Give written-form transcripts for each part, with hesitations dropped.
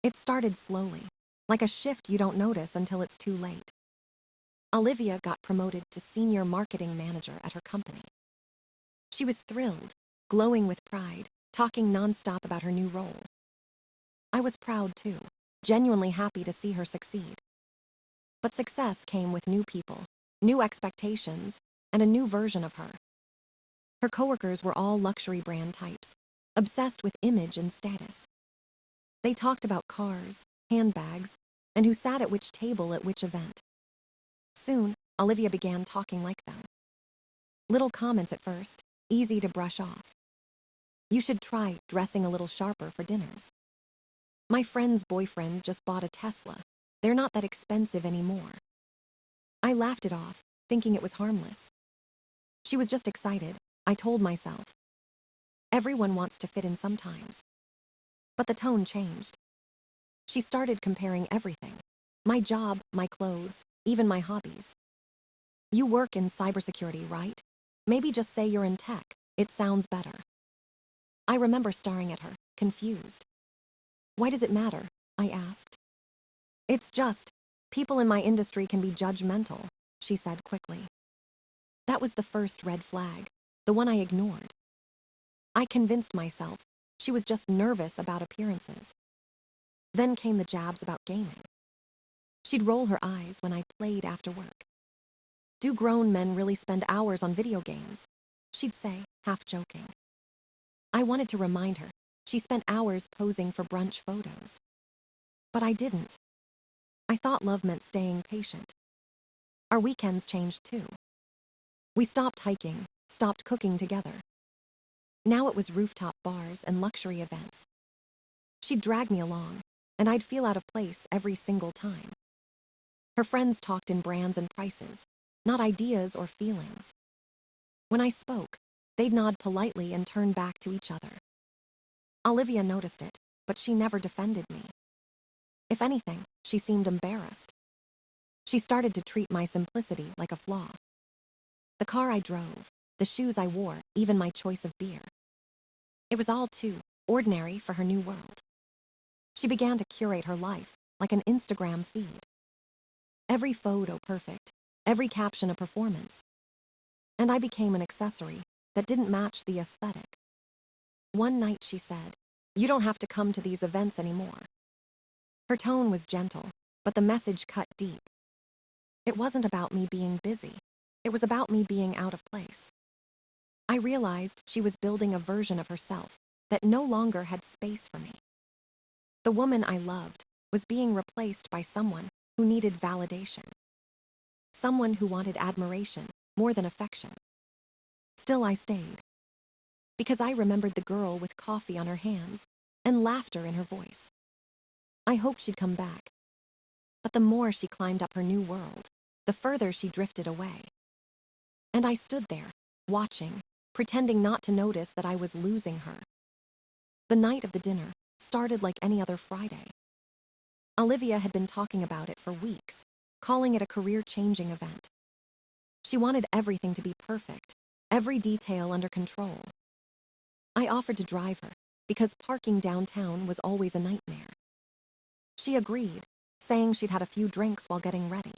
It started slowly, like a shift you don't notice until it's too late. Olivia got promoted to senior marketing manager at her company. She was thrilled, glowing with pride, talking nonstop about her new role. I was proud too, genuinely happy to see her succeed. But success came with new people, new expectations, and a new version of her. Her coworkers were all luxury brand types, obsessed with image and status. They talked about cars, handbags, and who sat at which table at which event. Soon, Olivia began talking like them. Little comments at first, easy to brush off. You should try dressing a little sharper for dinners. My friend's boyfriend just bought a Tesla. They're not that expensive anymore. I laughed it off, thinking it was harmless. She was just excited, I told myself. Everyone wants to fit in sometimes. But the tone changed. She started comparing everything. My job, my clothes, even my hobbies. You work in cybersecurity, right? Maybe just say you're in tech. It sounds better. I remember staring at her, confused. Why does it matter? I asked. It's just, people in my industry can be judgmental, she said quickly. That was the first red flag, the one I ignored. I convinced myself she was just nervous about appearances. Then came the jabs about gaming. She'd roll her eyes when I played after work. Do grown men really spend hours on video games? She'd say, half joking. I wanted to remind her she spent hours posing for brunch photos. But I didn't. I thought love meant staying patient. Our weekends changed too. We stopped hiking, stopped cooking together. Now it was rooftop bars and luxury events. She'd drag me along, and I'd feel out of place every single time. Her friends talked in brands and prices, not ideas or feelings. When I spoke, they'd nod politely and turn back to each other. Olivia noticed it, but she never defended me. If anything, she seemed embarrassed. She started to treat my simplicity like a flaw. The car I drove, the shoes I wore, even my choice of beer. It was all too ordinary for her new world. She began to curate her life like an Instagram feed. Every photo perfect, every caption a performance. And I became an accessory that didn't match the aesthetic. One night she said, "You don't have to come to these events anymore." Her tone was gentle, but the message cut deep. It wasn't about me being busy. It was about me being out of place. I realized she was building a version of herself that no longer had space for me. The woman I loved was being replaced by someone who needed validation. Someone who wanted admiration more than affection. Still, I stayed. Because I remembered the girl with coffee on her hands and laughter in her voice. I hoped she'd come back. But the more she climbed up her new world, the further she drifted away. And I stood there, watching, pretending not to notice that I was losing her. The night of the dinner started like any other Friday. Olivia had been talking about it for weeks, calling it a career-changing event. She wanted everything to be perfect, every detail under control. I offered to drive her, because parking downtown was always a nightmare. She agreed, saying she'd had a few drinks while getting ready.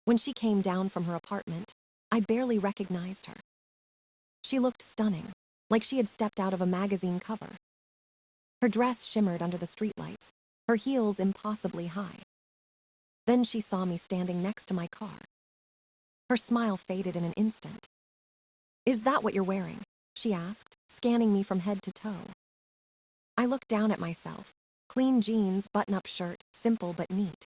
When she came down from her apartment, I barely recognized her. She looked stunning, like she had stepped out of a magazine cover. Her dress shimmered under the streetlights, her heels impossibly high. Then she saw me standing next to my car. Her smile faded in an instant. "Is that what you're wearing?" she asked, scanning me from head to toe. I looked down at myself. Clean jeans, button-up shirt, simple but neat.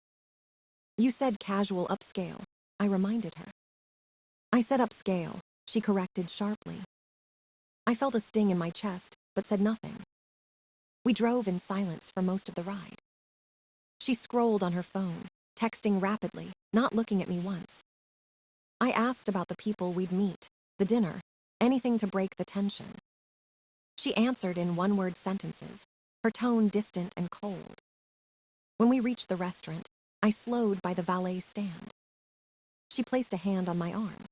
"You said casual upscale," I reminded her. "I said upscale," she corrected sharply. I felt a sting in my chest, but said nothing. We drove in silence for most of the ride. She scrolled on her phone, texting rapidly, not looking at me once. I asked about the people we'd meet, the dinner, anything to break the tension. She answered in one-word sentences, her tone distant and cold. When we reached the restaurant, I slowed by the valet stand. She placed a hand on my arm.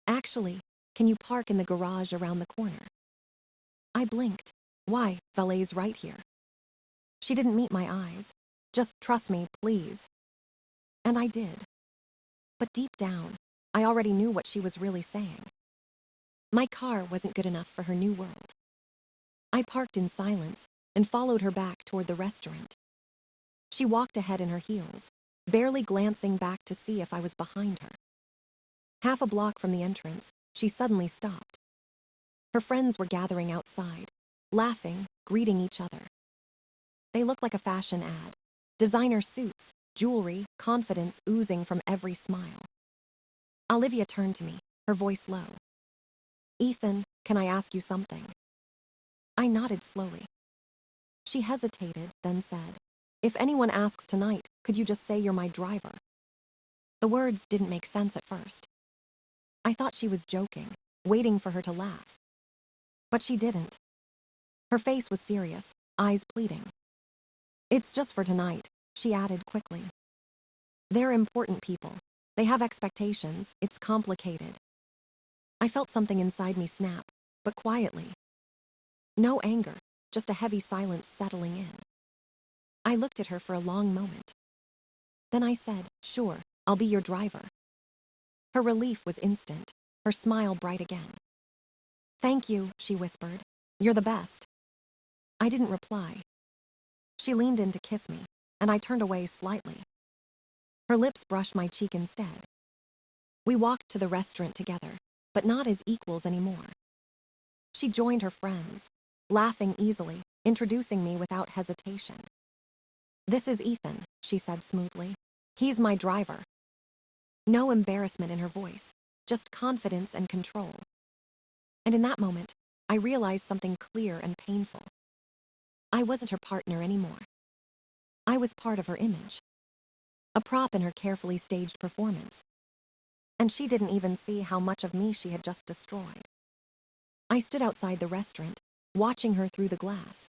"Actually, can you park in the garage around the corner?" I blinked. "Why, valet's right here." She didn't meet my eyes. Just trust me, please. And I did. But deep down, I already knew what she was really saying. My car wasn't good enough for her new world. I parked in silence and followed her back toward the restaurant. She walked ahead in her heels, barely glancing back to see if I was behind her. Half a block from the entrance, she suddenly stopped. Her friends were gathering outside, laughing, greeting each other. They looked like a fashion ad. Designer suits, jewelry, confidence oozing from every smile. Olivia turned to me, her voice low. "Ethan, can I ask you something?" I nodded slowly. She hesitated, then said, "If anyone asks tonight, could you just say you're my driver?" The words didn't make sense at first. I thought she was joking, waiting for her to laugh. But she didn't. Her face was serious, eyes pleading. "It's just for tonight," she added quickly. "They're important people. They have expectations. It's complicated." I felt something inside me snap, but quietly. No anger, just a heavy silence settling in. I looked at her for a long moment. Then I said, "Sure, I'll be your driver." Her relief was instant, her smile bright again. "Thank you," she whispered. "You're the best." I didn't reply. She leaned in to kiss me, and I turned away slightly. Her lips brushed my cheek instead. We walked to the restaurant together, but not as equals anymore. She joined her friends, laughing easily, introducing me without hesitation. "This is Ethan," she said smoothly. "He's my driver." No embarrassment in her voice, just confidence and control. And in that moment, I realized something clear and painful. I wasn't her partner anymore. I was part of her image, a prop in her carefully staged performance. And she didn't even see how much of me she had just destroyed. I stood outside the restaurant, watching her through the glass.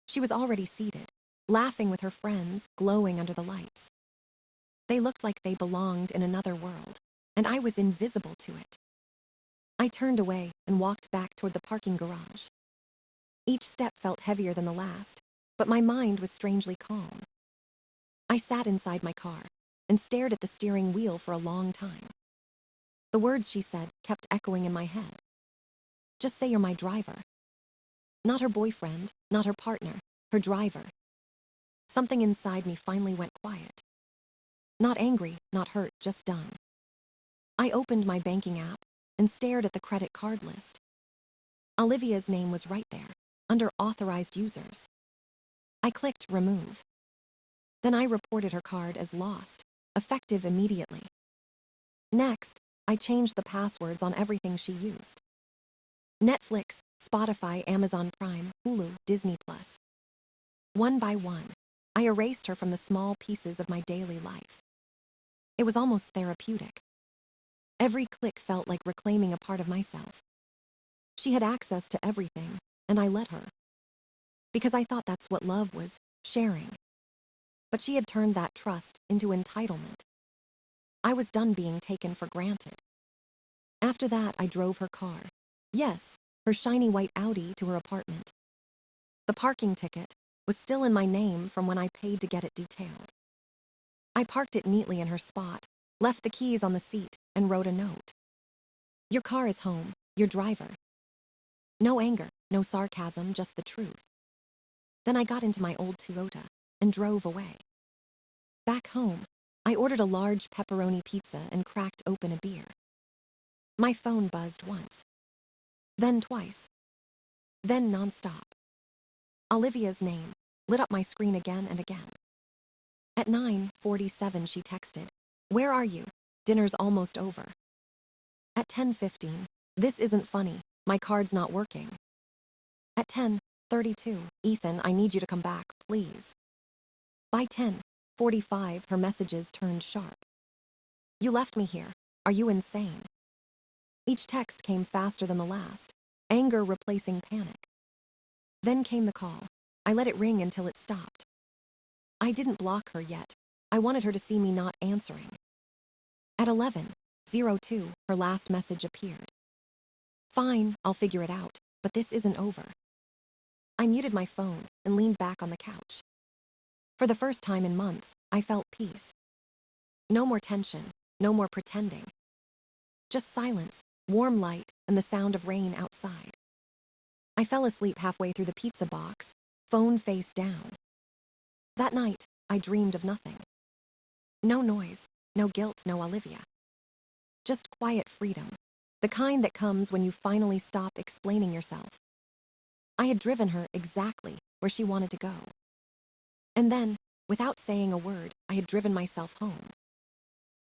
She was already seated, laughing with her friends, glowing under the lights. They looked like they belonged in another world, and I was invisible to it. I turned away and walked back toward the parking garage. Each step felt heavier than the last, but my mind was strangely calm. I sat inside my car and stared at the steering wheel for a long time. The words she said kept echoing in my head. Just say you're my driver. Not her boyfriend, not her partner, her driver. Something inside me finally went quiet. Not angry, not hurt, just done. I opened my banking app and stared at the credit card list. Olivia's name was right there, under authorized users. I clicked remove. Then I reported her card as lost, effective immediately. Next, I changed the passwords on everything she used. Netflix, Spotify, Amazon Prime, Hulu, Disney Plus. One by one, I erased her from the small pieces of my daily life. It was almost therapeutic. Every click felt like reclaiming a part of myself. She had access to everything, and I let her. Because I thought that's what love was, sharing. But she had turned that trust into entitlement. I was done being taken for granted. After that, I drove her car. Yes, her shiny white Audi to her apartment. The parking ticket was still in my name from when I paid to get it detailed. I parked it neatly in her spot, left the keys on the seat, and wrote a note. "Your car is home, your driver." No anger, no sarcasm, just the truth. Then I got into my old Toyota and drove away. Back home, I ordered a large pepperoni pizza and cracked open a beer. My phone buzzed once, then twice, then nonstop. Olivia's name lit up my screen again and again. At 9:47 she texted, "Where are you? Dinner's almost over." At 10:15, "This isn't funny, my card's not working." At 10:32, "Ethan, I need you to come back, please." By 10:45, her messages turned sharp. "You left me here. Are you insane?" Each text came faster than the last, anger replacing panic. Then came the call. I let it ring until it stopped. I didn't block her yet. I wanted her to see me not answering. At 11:02, her last message appeared. "Fine, I'll figure it out, but this isn't over." I muted my phone and leaned back on the couch. For the first time in months, I felt peace. No more tension, no more pretending. Just silence, warm light, and the sound of rain outside. I fell asleep halfway through the pizza box, phone face down. That night, I dreamed of nothing. No noise, no guilt, no Olivia. Just quiet freedom, the kind that comes when you finally stop explaining yourself. I had driven her exactly where she wanted to go. And then, without saying a word, I had driven myself home.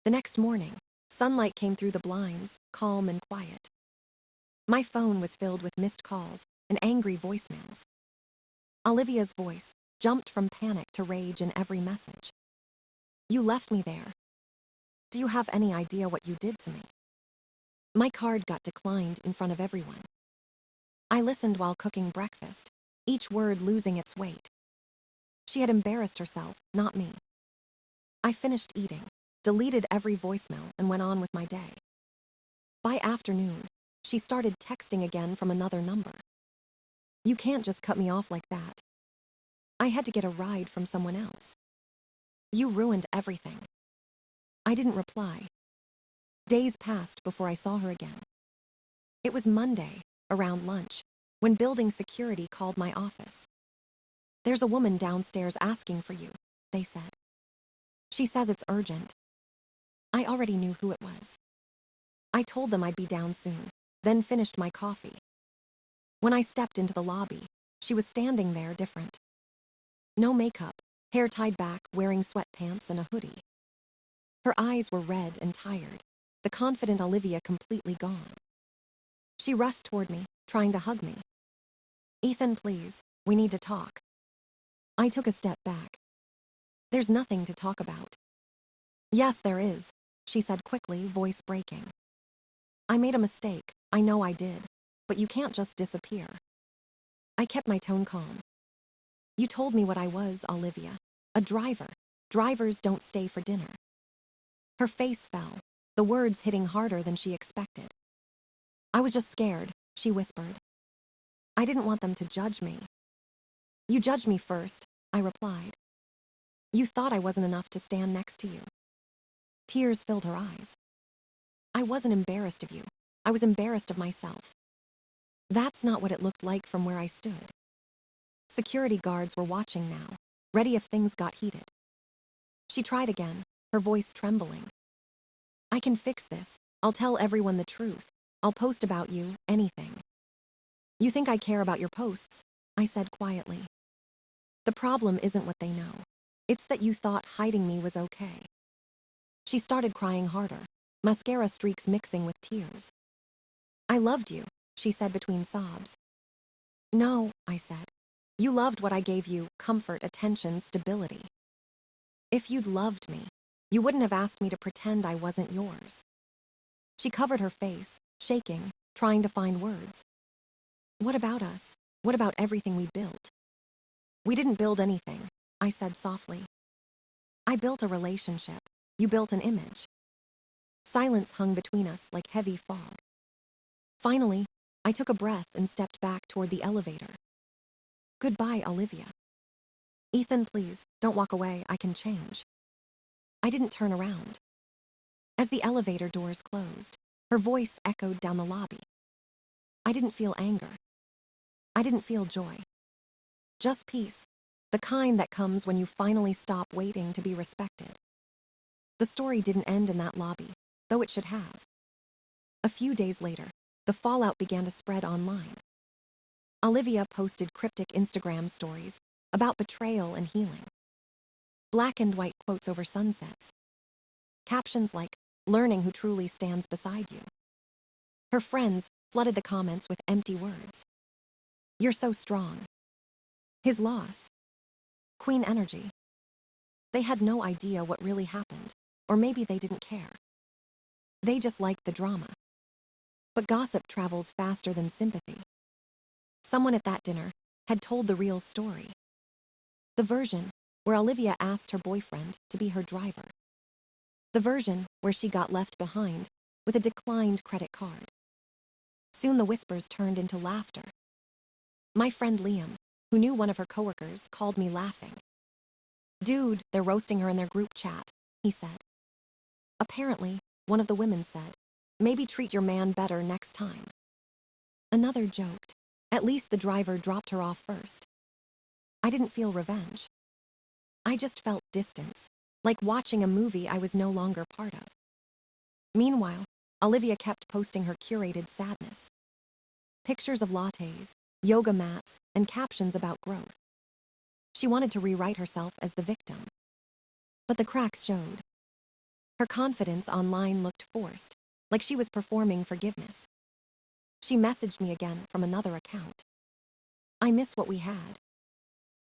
The next morning, sunlight came through the blinds, calm and quiet. My phone was filled with missed calls and angry voicemails. Olivia's voice jumped from panic to rage in every message. You left me there. Do you have any idea what you did to me? My card got declined in front of everyone. I listened while cooking breakfast, each word losing its weight. She had embarrassed herself, not me. I finished eating, deleted every voicemail, and went on with my day. By afternoon, she started texting again from another number. You can't just cut me off like that. I had to get a ride from someone else. You ruined everything. I didn't reply. Days passed before I saw her again. It was Monday, around lunch, when building security called my office. There's a woman downstairs asking for you, they said. She says it's urgent. I already knew who it was. I told them I'd be down soon, then finished my coffee. When I stepped into the lobby, she was standing there different. No makeup, hair tied back, wearing sweatpants and a hoodie. Her eyes were red and tired, the confident Olivia completely gone. She rushed toward me, trying to hug me. Ethan, please, we need to talk. I took a step back. There's nothing to talk about. Yes, there is, she said quickly, voice breaking. I made a mistake, I know I did, but you can't just disappear. I kept my tone calm. You told me what I was, Olivia. A driver. Drivers don't stay for dinner. Her face fell, the words hitting harder than she expected. I was just scared, she whispered. I didn't want them to judge me. You judged me first, I replied. You thought I wasn't enough to stand next to you. Tears filled her eyes. I wasn't embarrassed of you. I was embarrassed of myself. That's not what it looked like from where I stood. Security guards were watching now, ready if things got heated. She tried again, her voice trembling. I can fix this. I'll tell everyone the truth. I'll post about you, anything. You think I care about your posts, I said quietly. The problem isn't what they know. It's that you thought hiding me was okay. She started crying harder, mascara streaks mixing with tears. I loved you, she said between sobs. No, I said. You loved what I gave you, comfort, attention, stability. If you'd loved me, you wouldn't have asked me to pretend I wasn't yours. She covered her face, shaking, trying to find words. What about us? What about everything we built? We didn't build anything, I said softly. I built a relationship. You built an image. Silence hung between us like heavy fog. Finally, I took a breath and stepped back toward the elevator. Goodbye, Olivia. Ethan, please, don't walk away, I can change. I didn't turn around. As the elevator doors closed, her voice echoed down the lobby. I didn't feel anger. I didn't feel joy. Just peace, the kind that comes when you finally stop waiting to be respected. The story didn't end in that lobby, though it should have. A few days later, the fallout began to spread online. Olivia posted cryptic Instagram stories about betrayal and healing. Black and white quotes over sunsets. Captions like, learning who truly stands beside you. Her friends flooded the comments with empty words. You're so strong. His loss. Queen energy. They had no idea what really happened, or maybe they didn't care. They just liked the drama. But gossip travels faster than sympathy. Someone at that dinner had told the real story. The version where Olivia asked her boyfriend to be her driver. The version where she got left behind with a declined credit card. Soon the whispers turned into laughter. My friend Liam, who knew one of her coworkers, called me laughing. "Dude, they're roasting her in their group chat," he said. Apparently, one of the women said, "Maybe treat your man better next time." Another joked, "At least the driver dropped her off first." I didn't feel revenge. I just felt distance, like watching a movie I was no longer part of. Meanwhile, Olivia kept posting her curated sadness. Pictures of lattes, yoga mats, and captions about growth. She wanted to rewrite herself as the victim. But the cracks showed. Her confidence online looked forced, like she was performing forgiveness. She messaged me again from another account. "I miss what we had.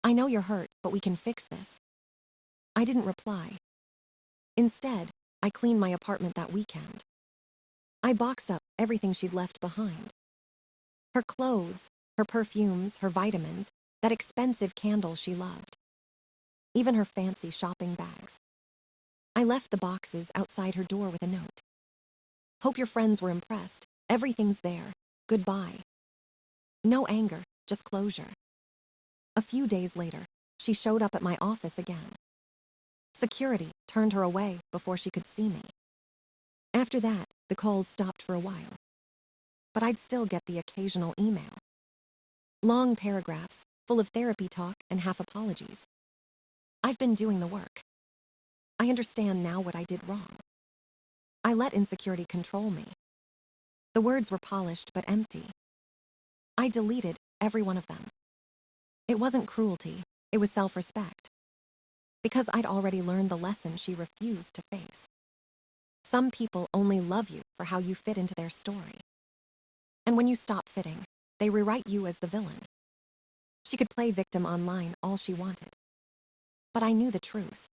I know you're hurt, but we can fix this." I didn't reply. Instead, I cleaned my apartment that weekend. I boxed up everything she'd left behind. Her clothes, her perfumes, her vitamins, that expensive candle she loved. Even her fancy shopping bags. I left the boxes outside her door with a note. "Hope your friends were impressed. Everything's there. Goodbye." No anger, just closure. A few days later, she showed up at my office again. Security turned her away before she could see me. After that, the calls stopped for a while. But I'd still get the occasional email. Long paragraphs, full of therapy talk and half apologies. I've been doing the work. I understand now what I did wrong. I let insecurity control me. The words were polished but empty. I deleted every one of them. It wasn't cruelty, it was self-respect. Because I'd already learned the lesson she refused to face. Some people only love you for how you fit into their story. And when you stop fitting, they rewrite you as the villain. She could play victim online all she wanted. But I knew the truth.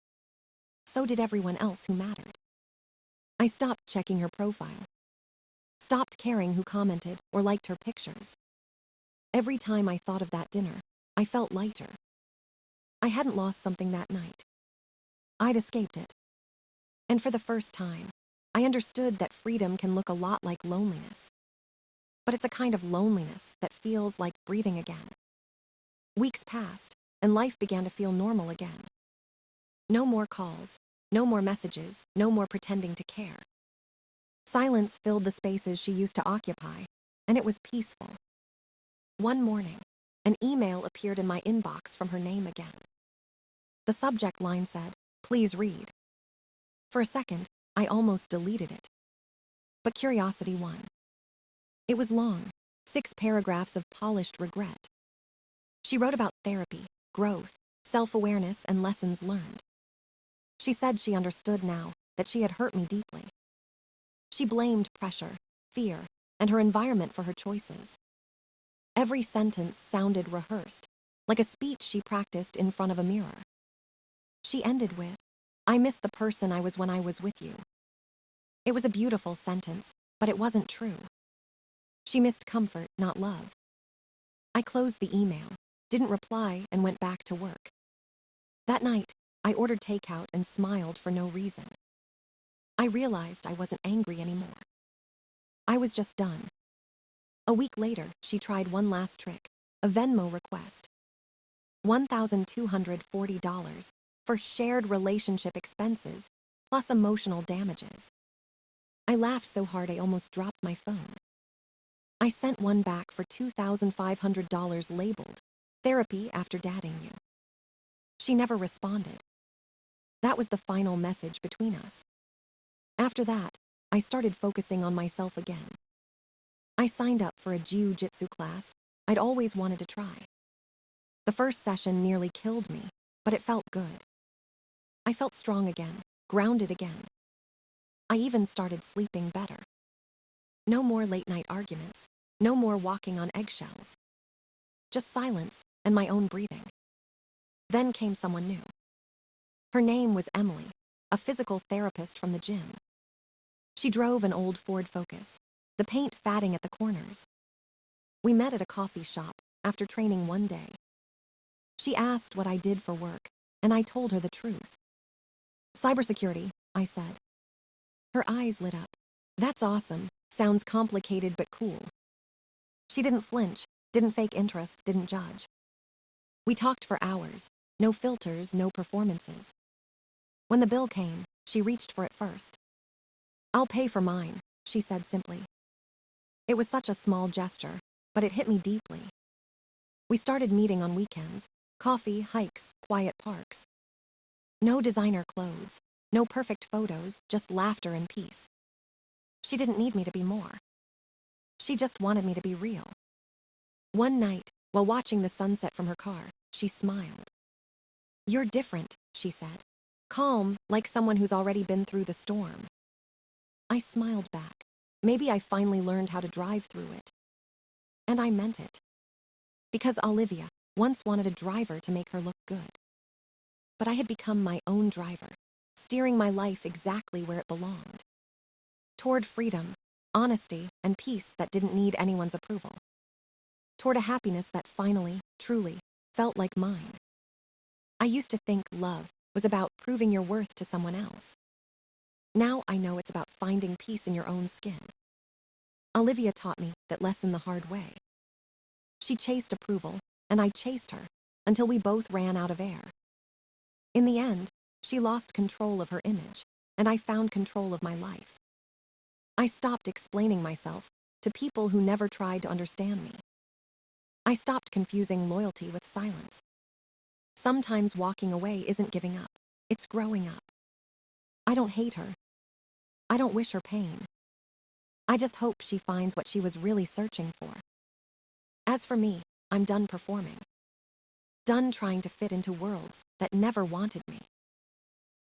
So did everyone else who mattered. I stopped checking her profile. Stopped caring who commented or liked her pictures. Every time I thought of that dinner, I felt lighter. I hadn't lost something that night. I'd escaped it. And for the first time, I understood that freedom can look a lot like loneliness. But it's a kind of loneliness that feels like breathing again. Weeks passed, and life began to feel normal again. No more calls, no more messages, no more pretending to care. Silence filled the spaces she used to occupy, and it was peaceful. One morning, an email appeared in my inbox from her name again. The subject line said, "Please read." For a second, I almost deleted it. But curiosity won. It was long, 6 paragraphs of polished regret. She wrote about therapy, growth, self-awareness, and lessons learned. She said she understood now that she had hurt me deeply. She blamed pressure, fear, and her environment for her choices. Every sentence sounded rehearsed, like a speech she practiced in front of a mirror. She ended with, "I miss the person I was when I was with you." It was a beautiful sentence, but it wasn't true. She missed comfort, not love. I closed the email, didn't reply, and went back to work. That night, I ordered takeout and smiled for no reason. I realized I wasn't angry anymore. I was just done. A week later, she tried one last trick, a Venmo request. $1,240 for shared relationship expenses, plus emotional damages. I laughed so hard I almost dropped my phone. I sent one back for $2,500 labeled, "Therapy after dating you." She never responded. That was the final message between us. After that, I started focusing on myself again. I signed up for a jiu-jitsu class I'd always wanted to try. The first session nearly killed me, but it felt good. I felt strong again, grounded again. I even started sleeping better. No more late-night arguments, no more walking on eggshells. Just silence and my own breathing. Then came someone new. Her name was Emily, a physical therapist from the gym. She drove an old Ford Focus, the paint fatting at the corners. We met at a coffee shop after training one day. She asked what I did for work, and I told her the truth. "Cybersecurity," I said. Her eyes lit up. "That's awesome. Sounds complicated but cool." She didn't flinch, didn't fake interest, didn't judge. We talked for hours, no filters, no performances. When the bill came, she reached for it first. "I'll pay for mine," she said simply. It was such a small gesture, but it hit me deeply. We started meeting on weekends, coffee, hikes, quiet parks. No designer clothes, no perfect photos, just laughter and peace. She didn't need me to be more. She just wanted me to be real. One night, while watching the sunset from her car, she smiled. "You're different," she said. "Calm, like someone who's already been through the storm." I smiled back. Maybe I finally learned how to drive through it. And I meant it. Because Olivia once wanted a driver to make her look good. But I had become my own driver, steering my life exactly where it belonged. Toward freedom, honesty, and peace that didn't need anyone's approval. Toward a happiness that finally, truly, felt like mine. I used to think love was about proving your worth to someone else. Now I know it's about finding peace in your own skin. Olivia taught me that lesson the hard way. She chased approval, and I chased her, until we both ran out of air. In the end, she lost control of her image, and I found control of my life. I stopped explaining myself to people who never tried to understand me. I stopped confusing loyalty with silence. Sometimes walking away isn't giving up, it's growing up. I don't hate her. I don't wish her pain. I just hope she finds what she was really searching for. As for me, I'm done performing. Done trying to fit into worlds that never wanted me.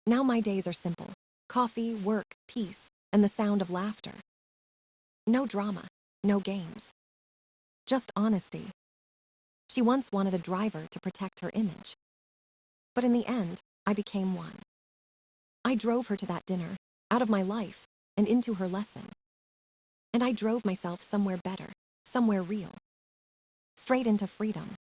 Now my days are simple: coffee, work, peace, and the sound of laughter. No drama, no games. Just honesty. She once wanted a driver to protect her image. But in the end, I became one. I drove her to that dinner, out of my life, and into her lesson. And I drove myself somewhere better, somewhere real. Straight into freedom.